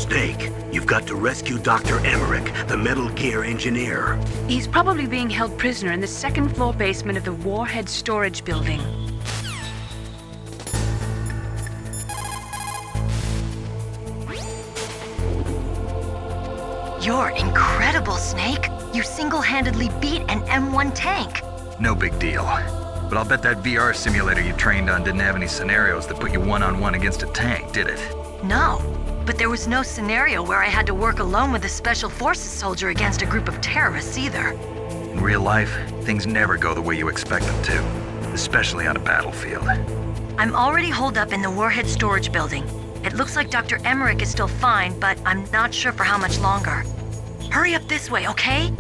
Snake, you've got to rescue Dr. Emmerich, the Metal Gear engineer. He's probably being held prisoner in the second floor basement of the Warhead storage building. You're incredible, Snake. You single-handedly beat an M1 tank. No big deal. But I'll bet that VR simulator you trained on didn't have any scenarios that put you one-on-one against a tank, did it? No, but there was no scenario where I had to work alone with a Special Forces soldier against a group of terrorists either. In real life, things never go the way you expect them to, especially on a battlefield. I'm already holed up in the Warhead storage building. It looks like Dr. Emmerich is still fine, but I'm not sure for how much longer. Hurry up this way, okay?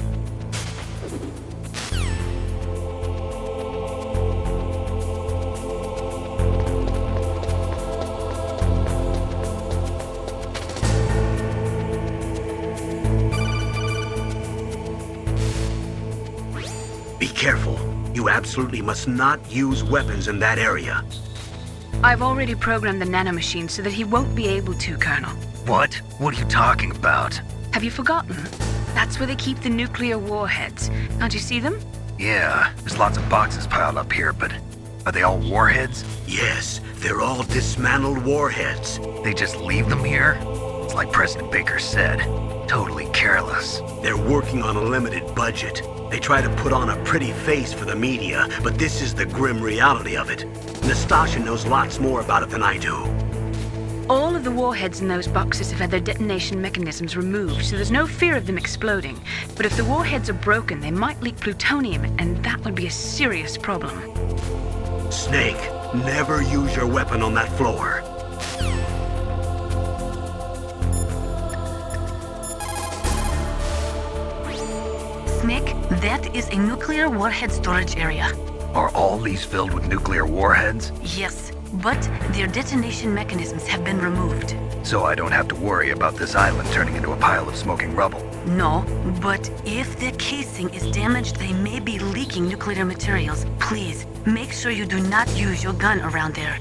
Be careful. You absolutely must not use weapons in that area. I've already programmed the nanomachine so that he won't be able to, Colonel. What? What are you talking about? Have you forgotten? That's where they keep the nuclear warheads. Can't you see them? Yeah, there's lots of boxes piled up here, but are they all warheads? Yes, they're all dismantled warheads. They just leave them here? It's like President Baker said, totally careless. They're working on a limited budget. They try to put on a pretty face for the media, but this is the grim reality of it. Nastasha knows lots more about it than I do. All of the warheads in those boxes have had their detonation mechanisms removed, so there's no fear of them exploding. But if the warheads are broken, they might leak plutonium, and that would be a serious problem. Snake, never use your weapon on that floor. Snake, that is a nuclear warhead storage area. Are all these filled with nuclear warheads? Yes, but their detonation mechanisms have been removed. So I don't have to worry about this island turning into a pile of smoking rubble. No, but if the casing is damaged, they may be leaking nuclear materials. Please, make sure you do not use your gun around there.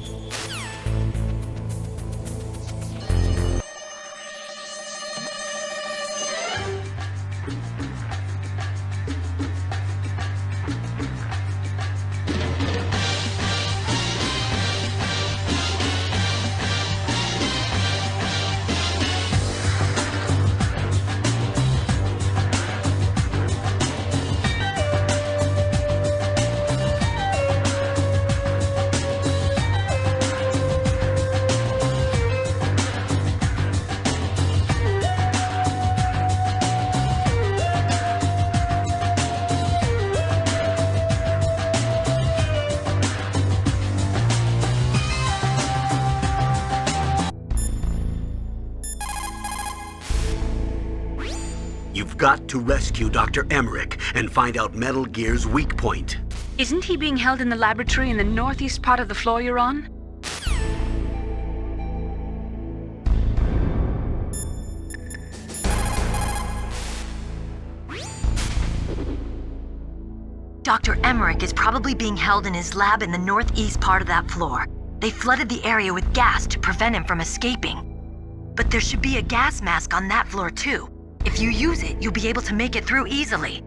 You've got to rescue Dr. Emmerich and find out Metal Gear's weak point. Isn't he being held in the laboratory in the northeast part of the floor you're on? Dr. Emmerich is probably being held in his lab in the northeast part of that floor. They flooded the area with gas to prevent him from escaping. But there should be a gas mask on that floor too. If you use it, you'll be able to make it through easily.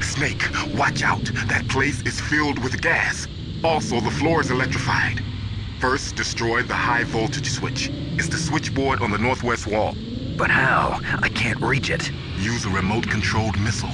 Snake, watch out. That place is filled with gas. Also, the floor is electrified. First, destroy the high voltage switch. It's the switchboard on the northwest wall. But how? I can't reach it. Use a remote-controlled missile.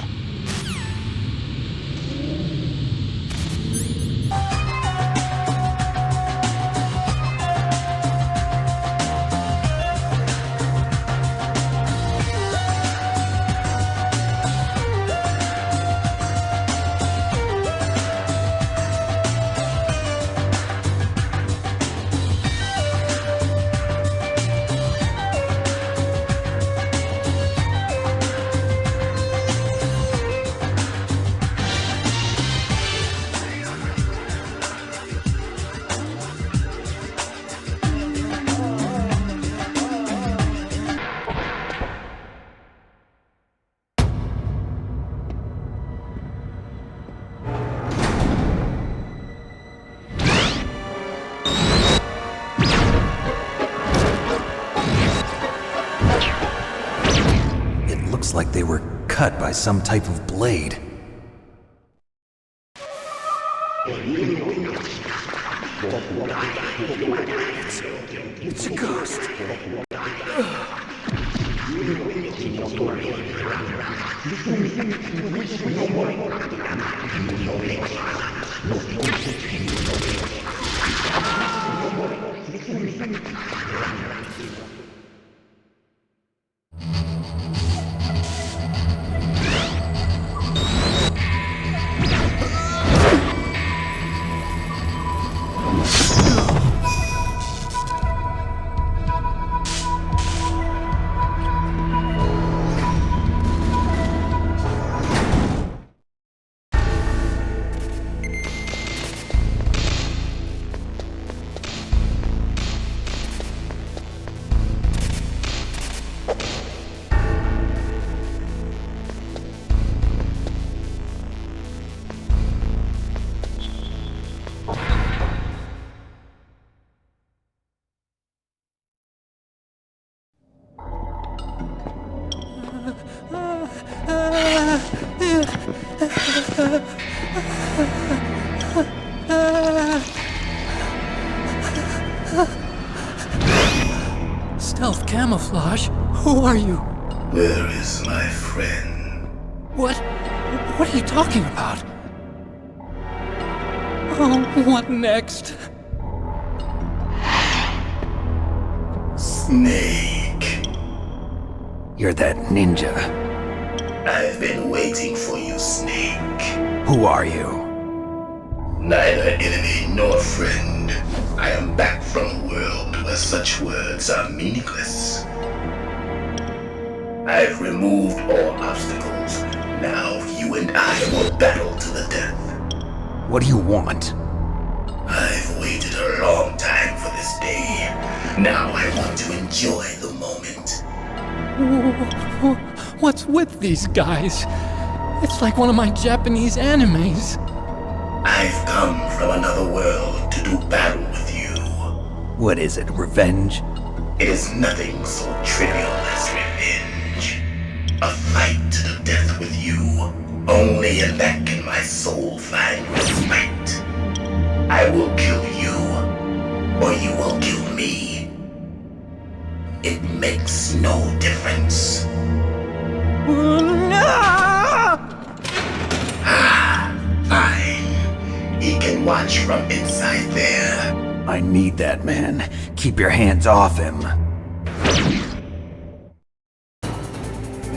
Looks like they were cut by some type of blade. It's a ghost. Stealth camouflage? Who are you? Where is my friend? What are you talking about? Oh, what next? Snake. You're that ninja. I've been waiting for you, Snake. Who are you? Neither enemy nor friend. I am back from a world where such words are meaningless. I've removed all obstacles. Now you and I will battle to the death. What do you want? I've waited a long time for this day. Now I want to enjoy the moment. What's with these guys? It's like one of my Japanese animes. I've come from another world to do battle with you. What is it, revenge? It is nothing so trivial as revenge. A fight to the death with you. Only in that can my soul find respite. I will kill you, or you will kill me. It makes no difference. Fine. He can watch from inside there. I need that man. Keep your hands off him.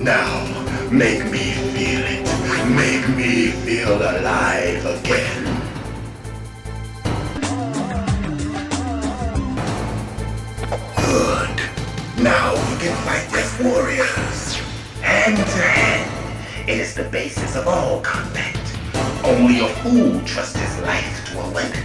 Now, make me feel it. Make me feel alive again. Good. Now we can fight as warriors. Hand to hand. It is the basis of all combat. Only a fool trusts his life to a weapon.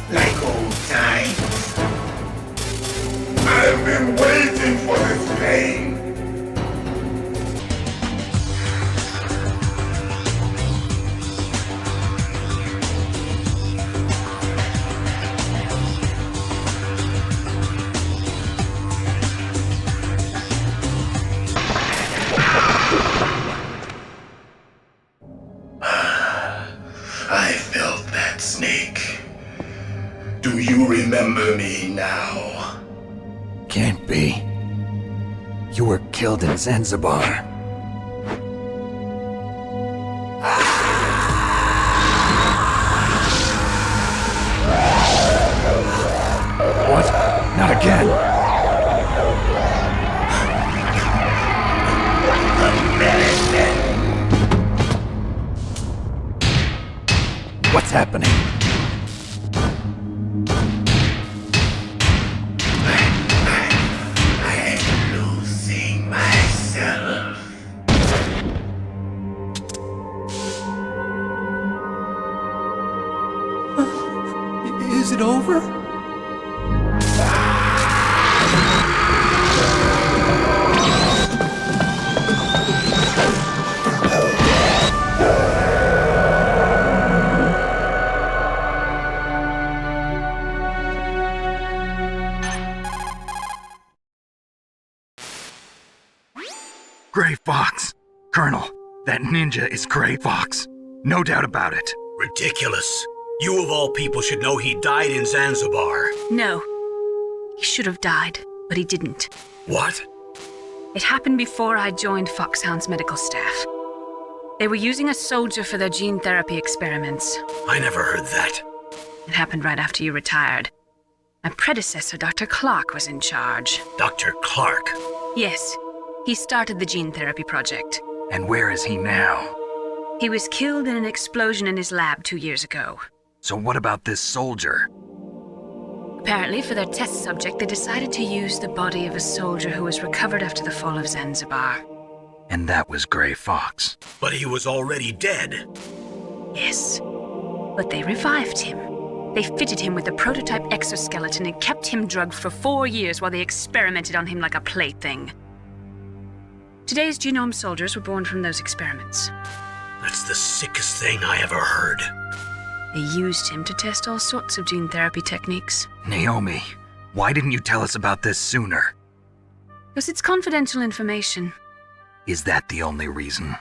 Like old times. I've been waiting for this pain. I felt that, Snake. Do you remember me now? Can't be. You were killed in Zanzibar. What? Not again. What's happening? I am losing. Gray Fox. Colonel, that ninja is Gray Fox. No doubt about it. Ridiculous. You of all people should know he died in Zanzibar. No. He should have died, but he didn't. What? It happened before I joined Foxhound's medical staff. They were using a soldier for their gene therapy experiments. I never heard that. It happened right after you retired. My predecessor, Dr. Clark, was in charge. Dr. Clark? Yes. He started the gene therapy project. And where is he now? He was killed in an explosion in his lab 2 years ago. So what about this soldier? Apparently, for their test subject, they decided to use the body of a soldier who was recovered after the fall of Zanzibar. And that was Gray Fox. But he was already dead. Yes. But they revived him. They fitted him with a prototype exoskeleton and kept him drugged for 4 years while they experimented on him like a plaything. Today's genome soldiers were born from those experiments. That's the sickest thing I ever heard. They used him to test all sorts of gene therapy techniques. Naomi, why didn't you tell us about this sooner? Because it's confidential information. Is that the only reason?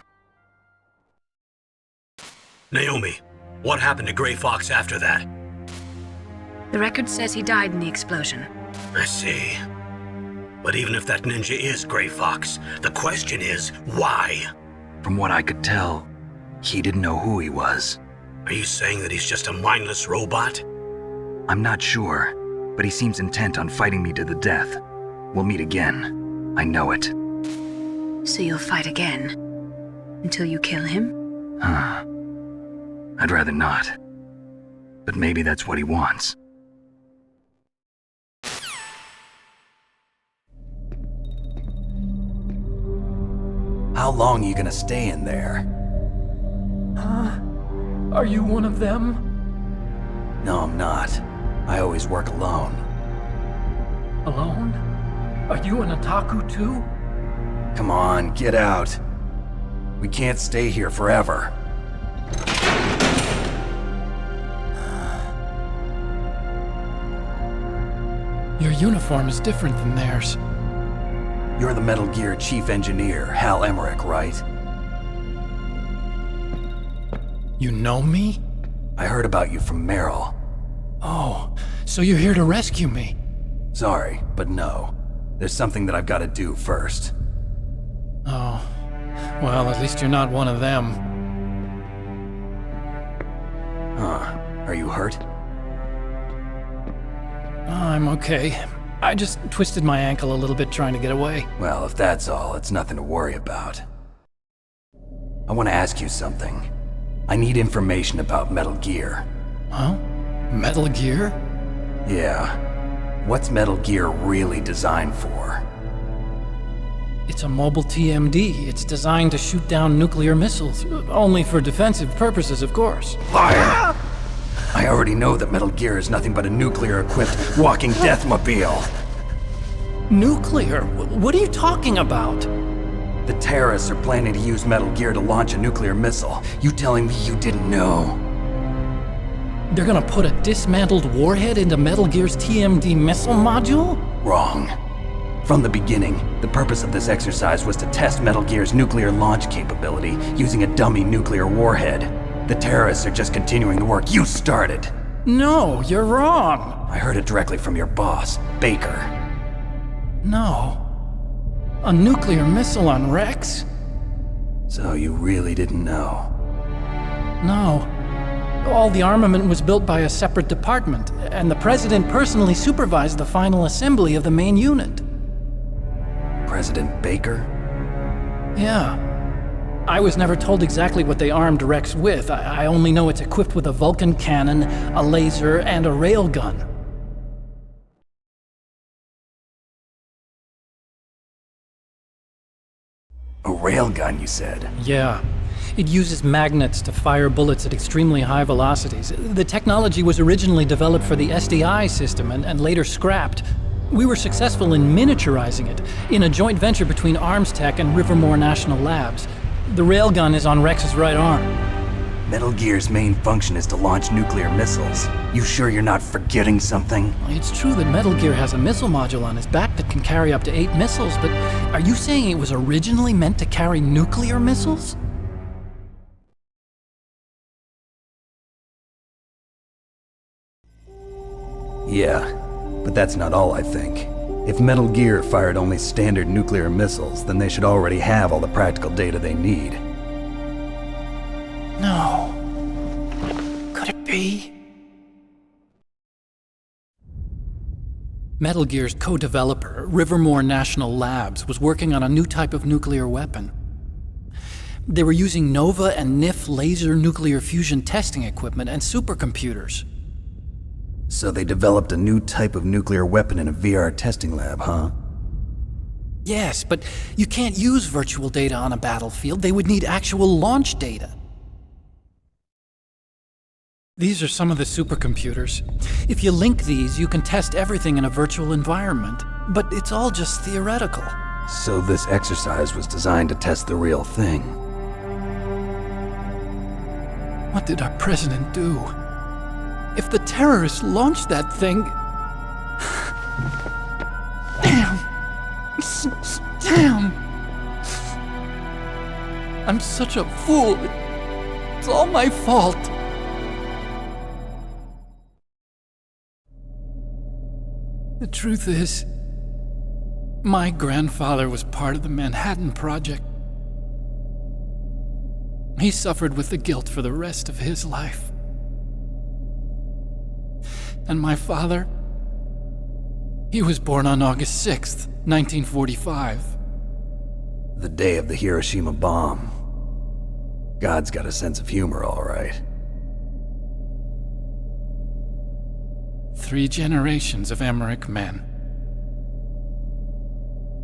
Naomi, what happened to Gray Fox after that? The record says he died in the explosion. I see. But even if that ninja is Gray Fox, the question is, why? From what I could tell, he didn't know who he was. Are you saying that he's just a mindless robot? I'm not sure, but he seems intent on fighting me to the death. We'll meet again. I know it. So you'll fight again? Until you kill him? I'd rather not. But maybe that's what he wants. How long are you gonna stay in there? Are you one of them? No, I'm not. I always work alone. Alone? Are you an otaku too? Come on, get out. We can't stay here forever. Your uniform is different than theirs. You're the Metal Gear Chief Engineer, Hal Emmerich, right? You know me? I heard about you from Meryl. Oh, so you're here to rescue me? Sorry, but no. There's something that I've got to do first. Oh, well, at least you're not one of them. Huh. Are you hurt? I'm okay. I just twisted my ankle a little bit trying to get away. Well, if that's all, it's nothing to worry about. I want to ask you something. I need information about Metal Gear. Huh? Metal Gear? Yeah. What's Metal Gear really designed for? It's a mobile TMD. It's designed to shoot down nuclear missiles. Only for defensive purposes, of course. Fire! I already know that Metal Gear is nothing but a nuclear-equipped walking deathmobile. Nuclear? What are you talking about? The terrorists are planning to use Metal Gear to launch a nuclear missile. You telling me you didn't know? They're gonna put a dismantled warhead into Metal Gear's TMD missile module? Wrong. From the beginning, the purpose of this exercise was to test Metal Gear's nuclear launch capability using a dummy nuclear warhead. The terrorists are just continuing the work you started. No, you're wrong. I heard it directly from your boss, Baker. No. A nuclear missile on Rex? So you really didn't know? No. All the armament was built by a separate department, and the President personally supervised the final assembly of the main unit. President Baker? Yeah. I was never told exactly what they armed Rex with. I only know it's equipped with a Vulcan cannon, a laser, and a railgun. A railgun, you said? Yeah. It uses magnets to fire bullets at extremely high velocities. The technology was originally developed for the SDI system and later scrapped. We were successful in miniaturizing it in a joint venture between Arms Tech and Rivermore National Labs. The railgun is on Rex's right arm. Metal Gear's main function is to launch nuclear missiles. You sure you're not forgetting something? It's true that Metal Gear has a missile module on his back that can carry up to 8 missiles, but are you saying it was originally meant to carry nuclear missiles? Yeah, but that's not all I think. If Metal Gear fired only standard nuclear missiles, then they should already have all the practical data they need. No. Could it be? Metal Gear's co-developer, Rivermore National Labs, was working on a new type of nuclear weapon. They were using NOVA and NIF laser nuclear fusion testing equipment and supercomputers. So they developed a new type of nuclear weapon in a VR testing lab, huh? Yes, but you can't use virtual data on a battlefield. They would need actual launch data. These are some of the supercomputers. If you link these, you can test everything in a virtual environment. But it's all just theoretical. So this exercise was designed to test the real thing. What did our president do? If the terrorists launched that thing... Damn! Damn! I'm such a fool. It's all my fault. The truth is, my grandfather was part of the Manhattan Project. He suffered with the guilt for the rest of his life. And my father, he was born on August 6th, 1945. The day of the Hiroshima bomb. God's got a sense of humor, all right. 3 generations of Emmerich men.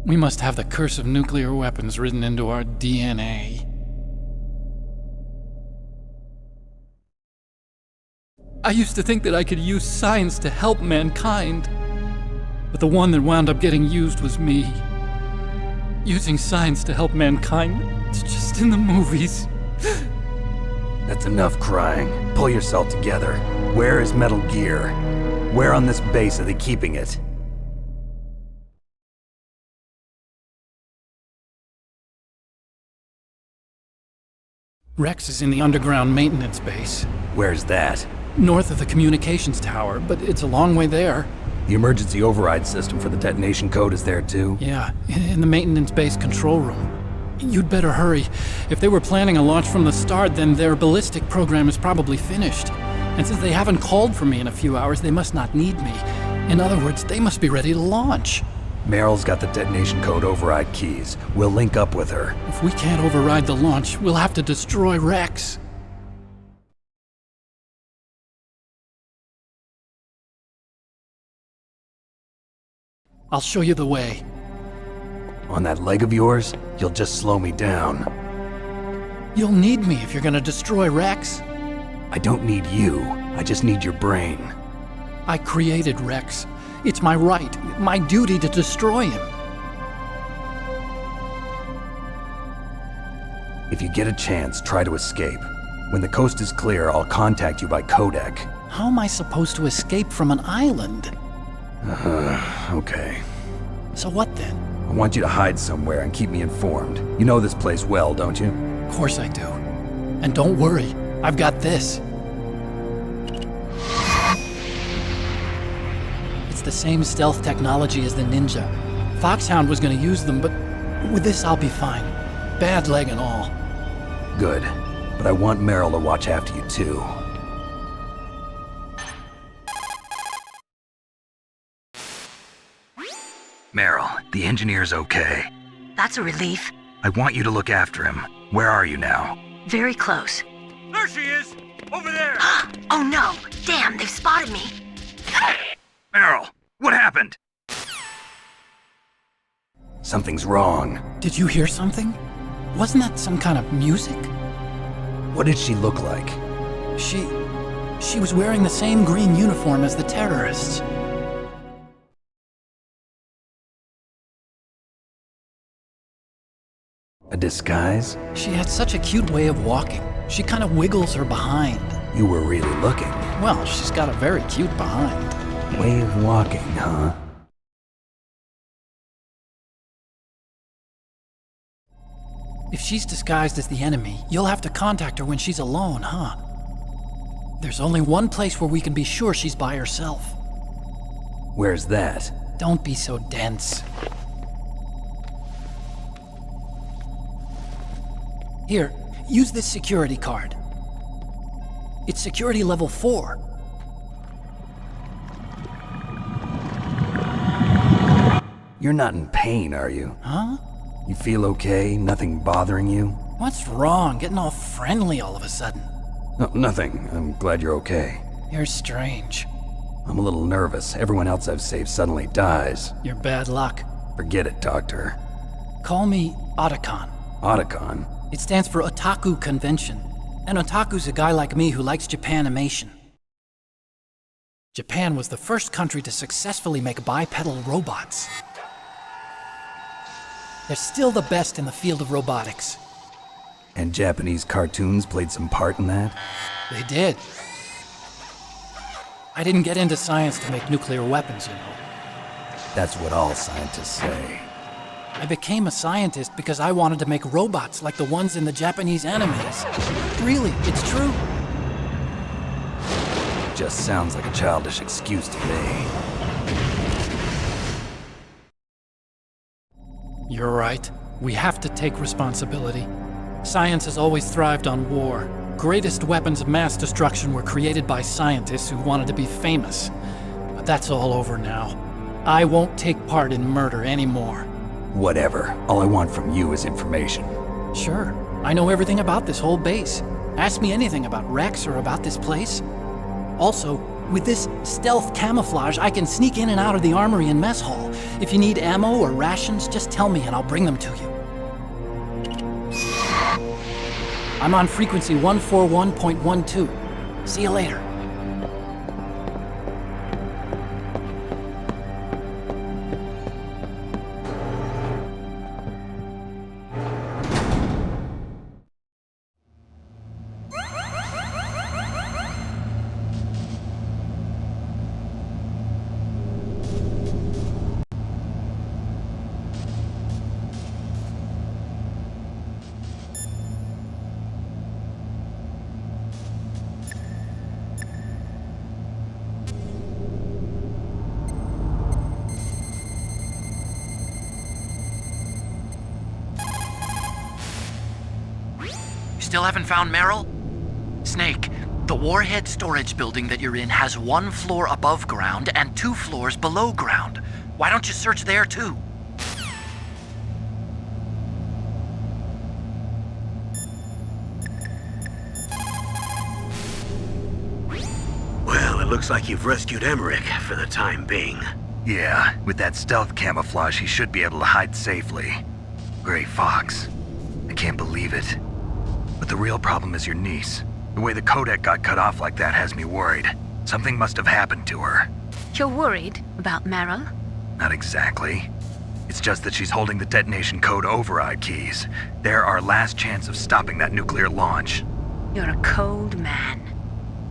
We must have the curse of nuclear weapons written into our DNA. I used to think that I could use science to help mankind, but the one that wound up getting used was me. Using science to help mankind, it's just in the movies. That's enough crying. Pull yourself together. Where is Metal Gear? Where on this base are they keeping it? Rex is in the underground maintenance base. Where's that? North of the communications tower, but it's a long way there. The emergency override system for the detonation code is there too? Yeah, in the maintenance base control room. You'd better hurry. If they were planning a launch from the start, then their ballistic program is probably finished. And since they haven't called for me in a few hours, they must not need me. In other words, they must be ready to launch. Meryl's got the detonation code override keys. We'll link up with her. If we can't override the launch, we'll have to destroy Rex. I'll show you the way. On that leg of yours, you'll just slow me down. You'll need me if you're gonna destroy Rex. I don't need you. I just need your brain. I created Rex. It's my right, my duty to destroy him. If you get a chance, try to escape. When the coast is clear, I'll contact you by codec. How am I supposed to escape from an island? Okay. So what then? I want you to hide somewhere and keep me informed. You know this place well, don't you? Of course I do. And don't worry, I've got this. It's the same stealth technology as the Ninja. Foxhound was gonna use them, but with this I'll be fine. Bad leg and all. Good. But I want Meryl to watch after you too. Meryl, the engineer's okay. That's a relief. I want you to look after him. Where are you now? Very close. There she is! Over there! Oh no! Damn, they've spotted me! Meryl, what happened? Something's wrong. Did you hear something? Wasn't that some kind of music? What did she look like? She was wearing the same green uniform as the terrorists. A disguise? She had such a cute way of walking. She kind of wiggles her behind. You were really looking. Well, she's got a very cute behind. Way of walking, huh? If she's disguised as the enemy, you'll have to contact her when she's alone, huh? There's only one place where we can be sure she's by herself. Where's that? Don't be so dense. Here, use this security card. It's security level 4. You're not in pain, are you? Huh? You feel okay? Nothing bothering you? What's wrong? Getting all friendly all of a sudden. No, nothing. I'm glad you're okay. You're strange. I'm a little nervous. Everyone else I've saved suddenly dies. You're bad luck. Forget it, Doctor. Call me Otacon. Otacon? It stands for Otaku Convention. An otaku's a guy like me who likes Japanimation. Japan was the first country to successfully make bipedal robots. They're still the best in the field of robotics. And Japanese cartoons played some part in that? They did. I didn't get into science to make nuclear weapons, you know. That's what all scientists say. I became a scientist because I wanted to make robots like the ones in the Japanese animes. Really, it's true. Just sounds like a childish excuse to me. You're right. We have to take responsibility. Science has always thrived on war. Greatest weapons of mass destruction were created by scientists who wanted to be famous. But that's all over now. I won't take part in murder anymore. Whatever. All I want from you is information. Sure. I know everything about this whole base. Ask me anything about Rex or about this place. Also, with this stealth camouflage, I can sneak in and out of the armory and mess hall. If you need ammo or rations, just tell me and I'll bring them to you. I'm on frequency 141.12. See you later. Still haven't found Meryl? Snake, the warhead storage building that you're in has 1 floor above ground and 2 floors below ground. Why don't you search there too? Well, it looks like you've rescued Emmerich for the time being. Yeah, with that stealth camouflage, he should be able to hide safely. Gray Fox. I can't believe it. But the real problem is your niece. The way the codec got cut off like that has me worried. Something must have happened to her. You're worried about Meryl? Not exactly. It's just that she's holding the detonation code override keys. They're our last chance of stopping that nuclear launch. You're a cold man.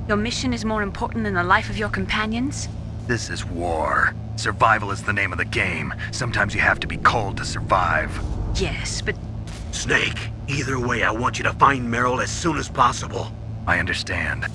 Your mission is more important than the life of your companions? This is war. Survival is the name of the game. Sometimes you have to be cold to survive. Yes, but... Snake, either way, I want you to find Meryl as soon as possible. I understand.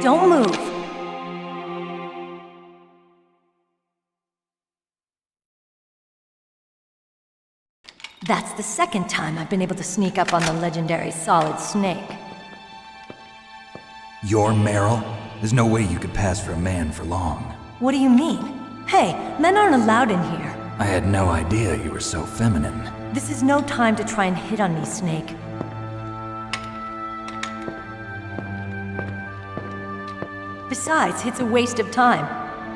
Don't move. That's the second time I've been able to sneak up on the legendary Solid Snake. You're Meryl? There's no way you could pass for a man for long. What do you mean? Hey, men aren't allowed in here. I had no idea you were so feminine. This is no time to try and hit on me, Snake. Besides, it's a waste of time.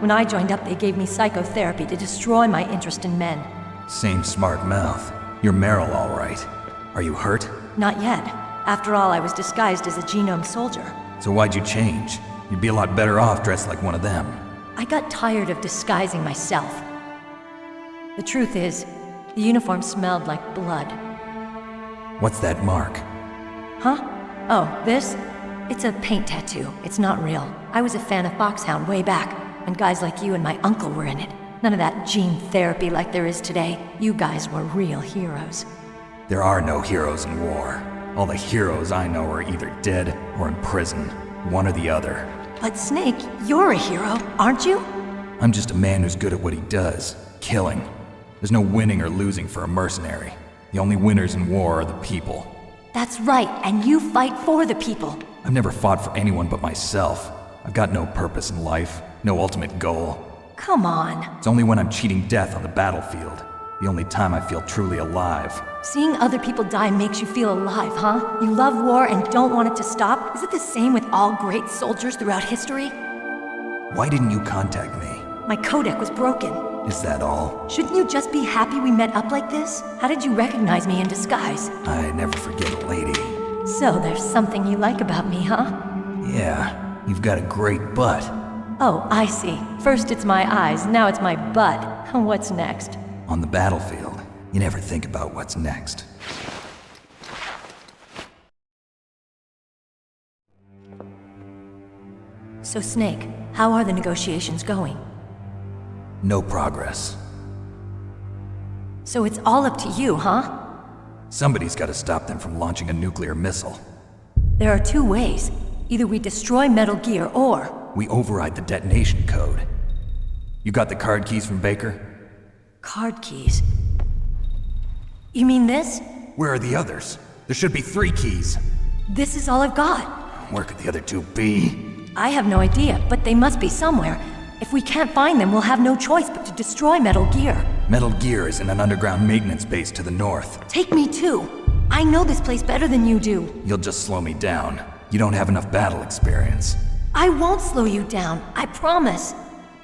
When I joined up, they gave me psychotherapy to destroy my interest in men. Same smart mouth. You're Meryl, all right. Are you hurt? Not yet. After all, I was disguised as a genome soldier. So why'd you change? You'd be a lot better off dressed like one of them. I got tired of disguising myself. The truth is, the uniform smelled like blood. What's that mark? Huh? Oh, this? It's a paint tattoo. It's not real. I was a fan of Foxhound way back, and guys like you and my uncle were in it. None of that gene therapy like there is today. You guys were real heroes. There are no heroes in war. All the heroes I know are either dead or in prison. One or the other. But Snake, you're a hero, aren't you? I'm just a man who's good at what he does. Killing. There's no winning or losing for a mercenary. The only winners in war are the people. That's right, and you fight for the people. I've never fought for anyone but myself. I've got no purpose in life, no ultimate goal. Come on. It's only when I'm cheating death on the battlefield. The only time I feel truly alive. Seeing other people die makes you feel alive, huh? You love war and don't want it to stop? Is it the same with all great soldiers throughout history? Why didn't you contact me? My codec was broken. Is that all? Shouldn't you just be happy we met up like this? How did you recognize me in disguise? I never forget a lady. So there's something you like about me, huh? Yeah, you've got a great butt. Oh, I see. First it's my eyes, now it's my butt. What's next? On the battlefield, you never think about what's next. So Snake, how are the negotiations going? No progress. So it's all up to you, huh? Somebody's got to stop them from launching a nuclear missile. There are two ways. Either we destroy Metal Gear, or... we override the detonation code. You got the card keys from Baker? Card keys? You mean this? Where are the others? There should be 3 keys. This is all I've got. Where could the other 2 be? I have no idea, but they must be somewhere. If we can't find them, we'll have no choice but to destroy Metal Gear. Metal Gear is in an underground maintenance base to the north. Take me too. I know this place better than you do. You'll just slow me down. You don't have enough battle experience. I won't slow you down, I promise.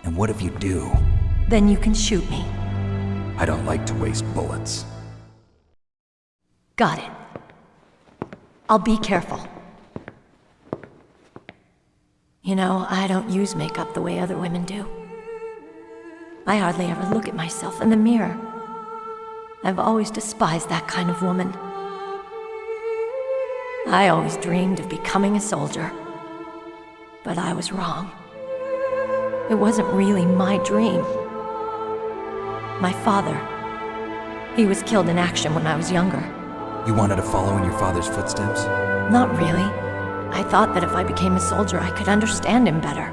And what if you do? Then you can shoot me. I don't like to waste bullets. Got it. I'll be careful. You know, I don't use makeup the way other women do. I hardly ever look at myself in the mirror. I've always despised that kind of woman. I always dreamed of becoming a soldier. But I was wrong. It wasn't really my dream. My father, he was killed in action when I was younger. You wanted to follow in your father's footsteps? Not really. I thought that if I became a soldier, I could understand him better.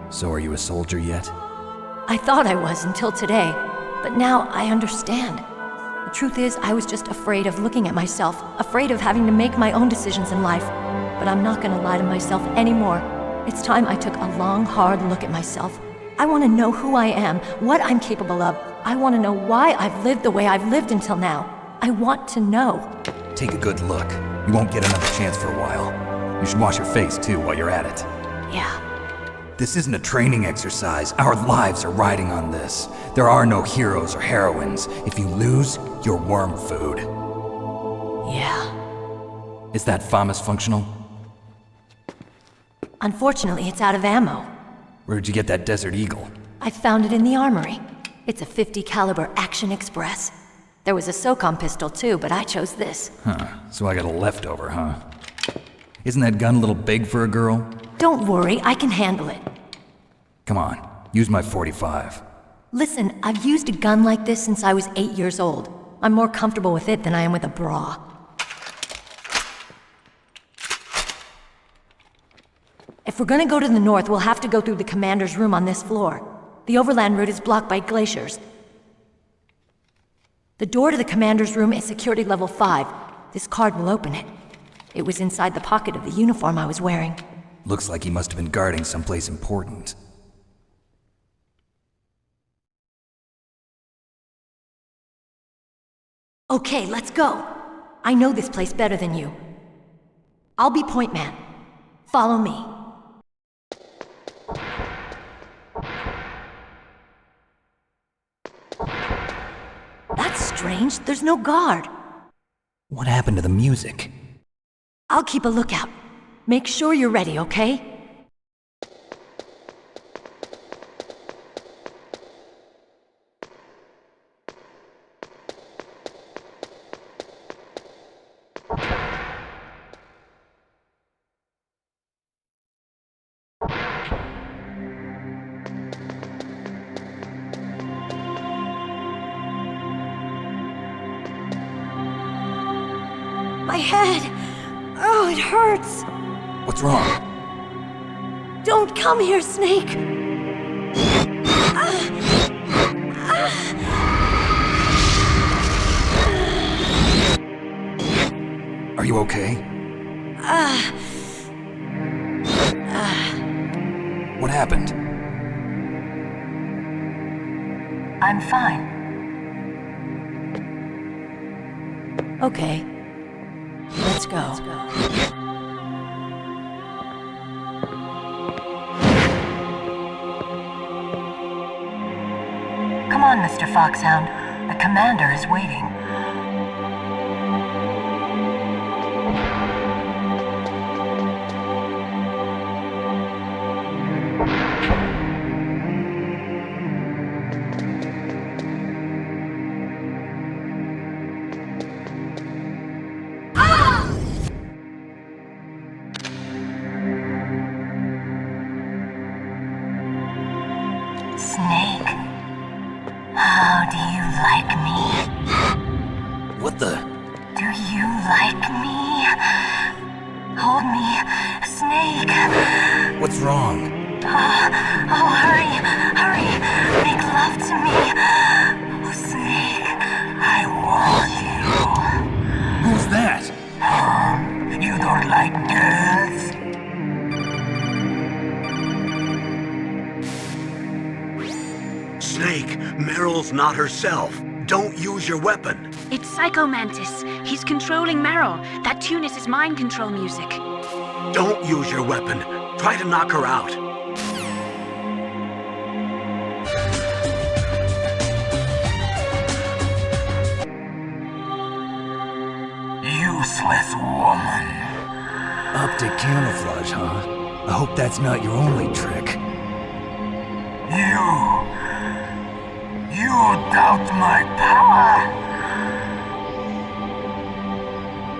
So are you a soldier yet? I thought I was until today, but now I understand. The truth is, I was just afraid of looking at myself, afraid of having to make my own decisions in life. But I'm not gonna lie to myself anymore. It's time I took a long, hard look at myself. I want to know who I am, what I'm capable of. I want to know why I've lived the way I've lived until now. I want to know. Take a good look. You won't get another chance for a while. You should wash your face, too, while you're at it. Yeah. This isn't a training exercise. Our lives are riding on this. There are no heroes or heroines. If you lose, you're worm food. Yeah. Is that FAMAS functional? Unfortunately, it's out of ammo. Where'd you get that Desert Eagle? I found it in the armory. It's a .50 caliber Action Express. There was a SOCOM pistol too, but I chose this. Huh, so I got a leftover, huh? Isn't that gun a little big for a girl? Don't worry, I can handle it. Come on, use my .45. Listen, I've used a gun like this since I was 8 years old. I'm more comfortable with it than I am with a bra. If we're gonna go to the north, we'll have to go through the commander's room on this floor. The overland route is blocked by glaciers. The door to the commander's room is security level 5. This card will open it. It was inside the pocket of the uniform I was wearing. Looks like he must have been guarding someplace important. Okay, let's go. I know this place better than you. I'll be point man. Follow me. That's strange. There's no guard. What happened to the music? I'll keep a lookout. Make sure you're ready, okay? My head! Oh, it hurts! What's wrong? Don't come here, Snake! Are you okay? What happened? I'm fine. Okay. Let's go. Come on, Mr. Foxhound. The commander is waiting. Snake, how do you like me? What the? Do you like me? Hold me, Snake. What's wrong? Oh, hurry, hurry. Make love to me. Oh, Snake, I want you. Who's that? You don't like girls? Snake, Meryl's not herself. Don't use your weapon. It's Psycho Mantis. He's controlling Meryl. That tune is his mind control music. Don't use your weapon. Try to knock her out. Useless woman. Optic camouflage, huh? I hope that's not your only trick. You doubt my power?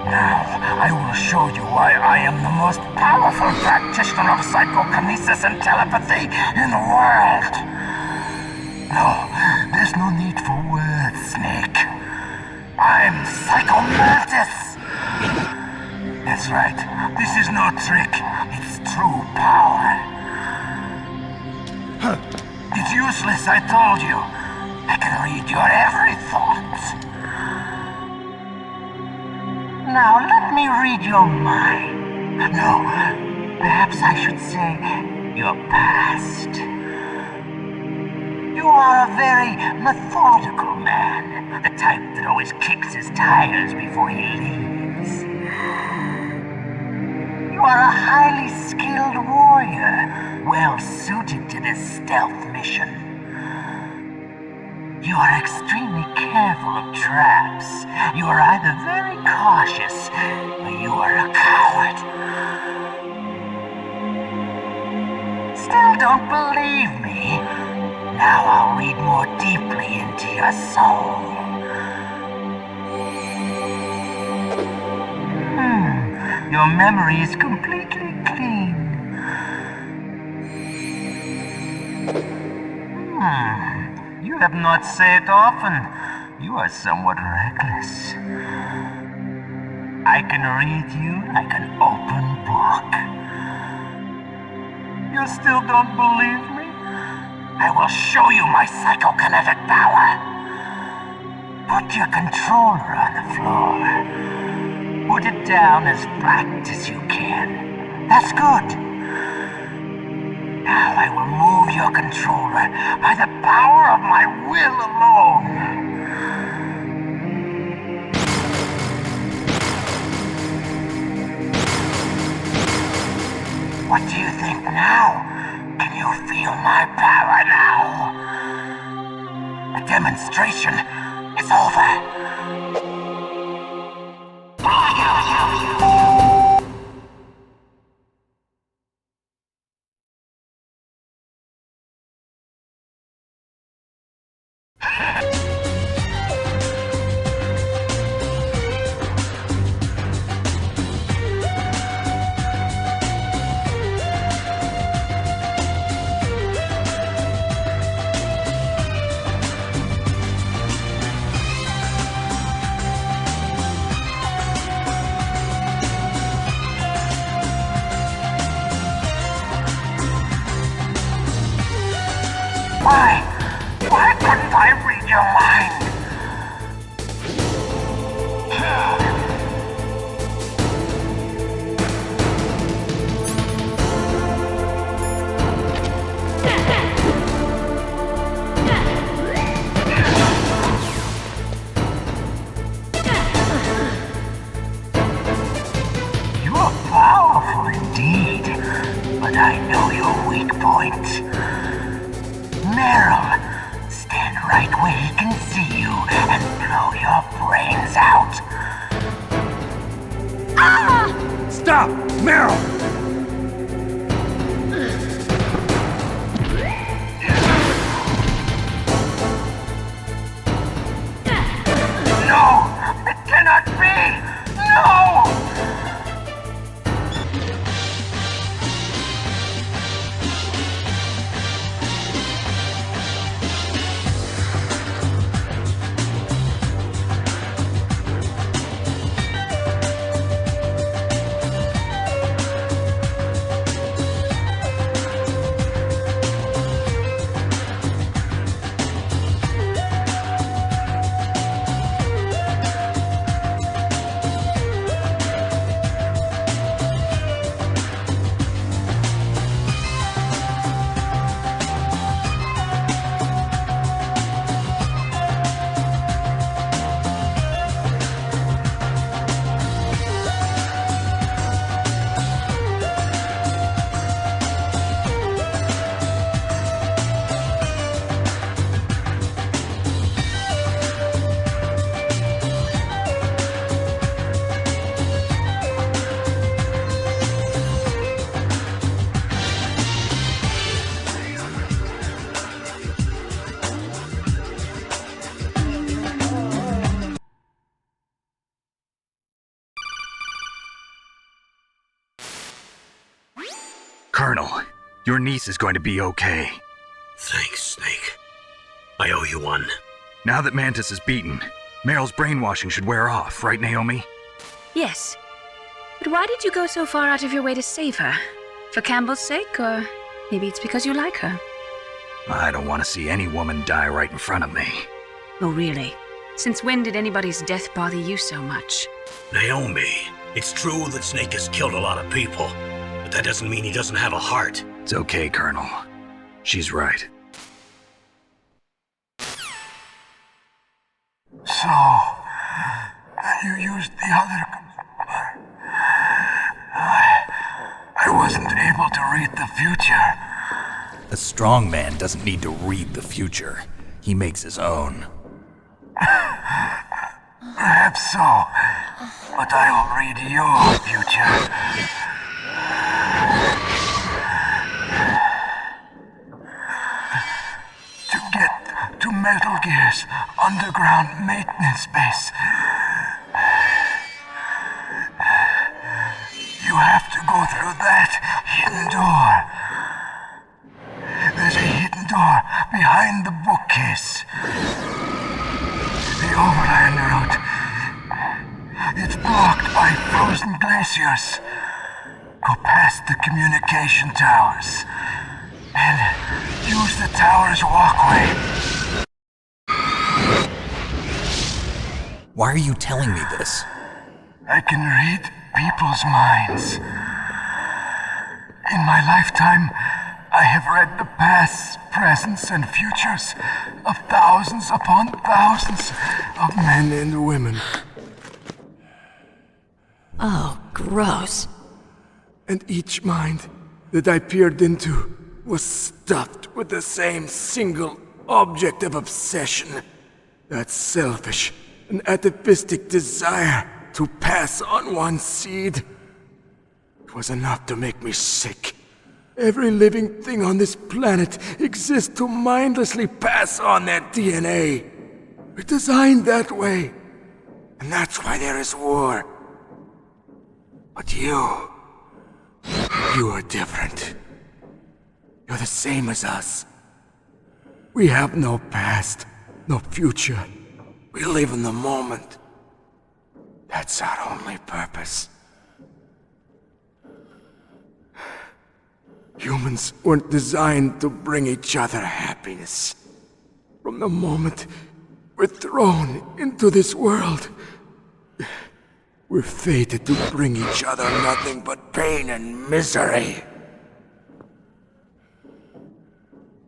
Now, I will show you why I am the most powerful practitioner of psychokinesis and telepathy in the world. No, there's no need for words, Snake. I'm Psycho Mantis. That's right. This is no trick. It's true power. It's useless, I told you. I can read your every thought. Now let me read your mind. No, perhaps I should say your past. You are a very methodical man, the type that always kicks his tires before he leaves. You are a highly skilled warrior, well suited to this stealth mission. You are extremely careful of traps. You are either very cautious, or you are a coward. Still don't believe me? Now I'll read more deeply into your soul. Your memory is completely clean. You have not saved often. You are somewhat reckless. I can read you like an open book. You still don't believe me? I will show you my psychokinetic power. Put your controller on the floor. Put it down as flat as you can. That's good. Now I will move your controller by the power of my will alone. What do you think now? Can you feel my power now? The demonstration is over. Why couldn't I read your mind? You are powerful indeed, but I know your weak point. Meryl, stand right where he can see you and blow your brains out. Ah! Stop! Meryl! No! It cannot be! No! Colonel, your niece is going to be okay. Thanks, Snake. I owe you one. Now that Mantis is beaten, Meryl's brainwashing should wear off, right, Naomi? Yes. But why did you go so far out of your way to save her? For Campbell's sake, or maybe it's because you like her? I don't want to see any woman die right in front of me. Oh, really? Since when did anybody's death bother you so much? Naomi, it's true that Snake has killed a lot of people, but that doesn't mean he doesn't have a heart. It's okay, Colonel. She's right. So, you used the other... I wasn't able to read the future. A strong man doesn't need to read the future. He makes his own. Perhaps so, but I will read your future. To get to Metal Gear's underground maintenance base, you have to go through that hidden door. There's a hidden door behind the bookcase. The overland route. It's blocked by frozen glaciers. Go past the communication towers and use the tower's walkway. Why are you telling me this? I can read people's minds. In my lifetime, I have read the pasts, presents, and futures of thousands upon thousands of men and women. Oh, gross. And each mind that I peered into was stuffed with the same single object of obsession. That selfish and atavistic desire to pass on one's seed. It was enough to make me sick. Every living thing on this planet exists to mindlessly pass on their DNA. We're designed that way. And that's why there is war. But you are different. You're the same as us. We have no past, no future. We live in the moment. That's our only purpose. Humans weren't designed to bring each other happiness. From the moment we're thrown into this world, we're fated to bring each other nothing but pain and misery.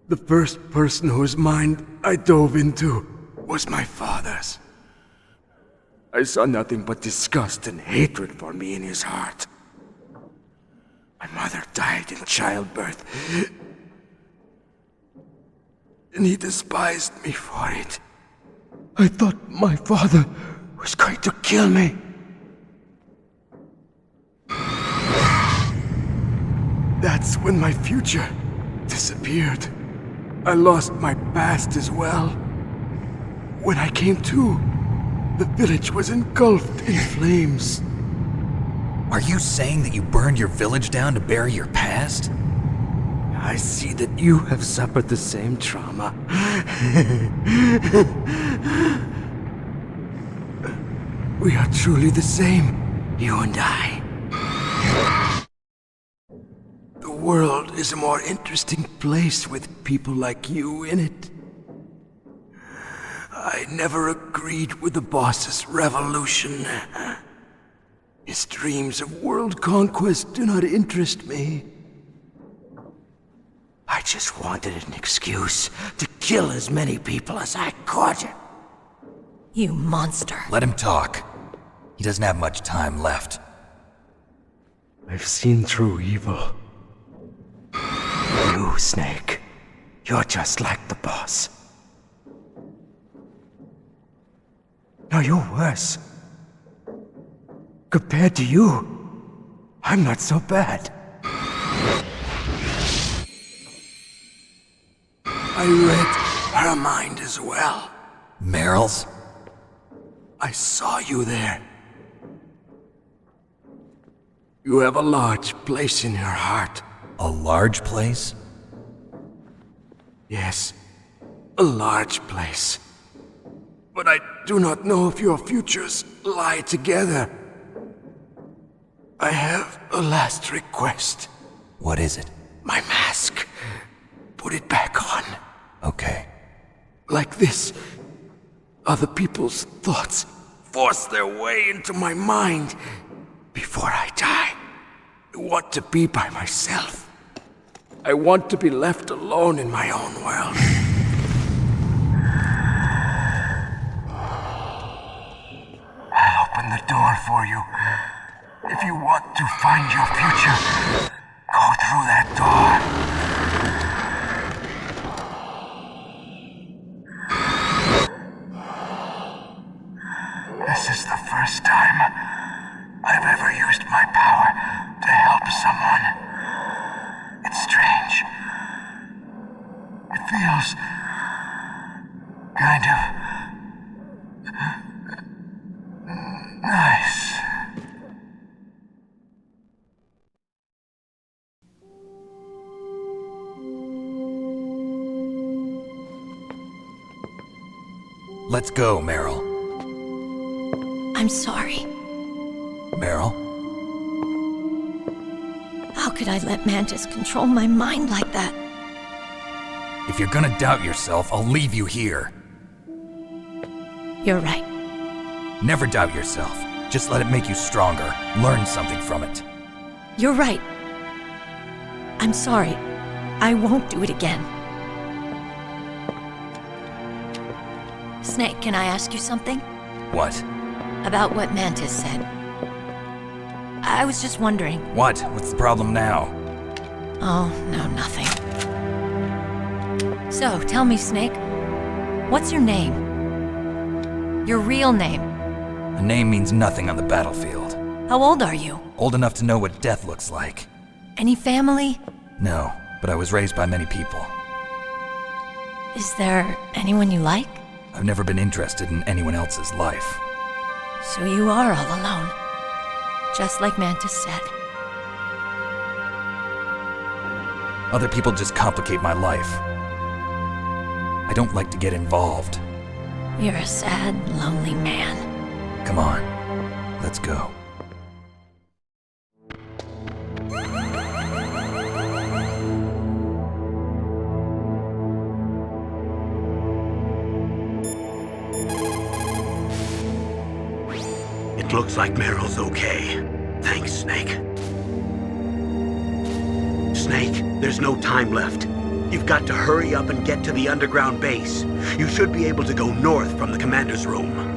The first person whose mind I dove into was my father's. I saw nothing but disgust and hatred for me in his heart. My mother died in childbirth, and he despised me for it. I thought my father was going to kill me. That's when my future disappeared. I lost my past as well. When I came to, the village was engulfed in flames. Are you saying that you burned your village down to bury your past? I see that you have suffered the same trauma. We are truly the same, you and I. The world is a more interesting place with people like you in it. I never agreed with the boss's revolution. His dreams of world conquest do not interest me. I just wanted an excuse to kill as many people as I could. You monster. Let him talk. He doesn't have much time left. I've seen through evil. You, Snake, you're just like the boss. No, you're worse. Compared to you, I'm not so bad. I read her mind as well. Meryl's? I saw you there. You have a large place in your heart. A large place? Yes, a large place. But I do not know if your futures lie together. I have a last request. What is it? My mask. Put it back on. Okay. Like this, other people's thoughts force their way into my mind. Before I die, I want to be by myself. I want to be left alone in my own world. I'll open the door for you. If you want to find your future, go through that door. This is the first time I've ever used my power to help someone. It's strange. It feels kind of nice. Let's go, Meryl. I'm sorry. Meryl? How could I let Mantis control my mind like that? If you're gonna doubt yourself, I'll leave you here. You're right. Never doubt yourself. Just let it make you stronger. Learn something from it. You're right. I'm sorry. I won't do it again. Snake, can I ask you something? What? About what Mantis said. I was just wondering. What? What's the problem now? Oh, no, nothing. So, tell me, Snake. What's your name? Your real name? A name means nothing on the battlefield. How old are you? Old enough to know what death looks like. Any family? No, but I was raised by many people. Is there anyone you like? I've never been interested in anyone else's life. So you are all alone. Just like Mantis said. Other people just complicate my life. I don't like to get involved. You're a sad, lonely man. Come on, let's go. It looks like Meryl's okay. Thanks, Snake. Snake, there's no time left. You've got to hurry up and get to the underground base. You should be able to go north from the commander's room.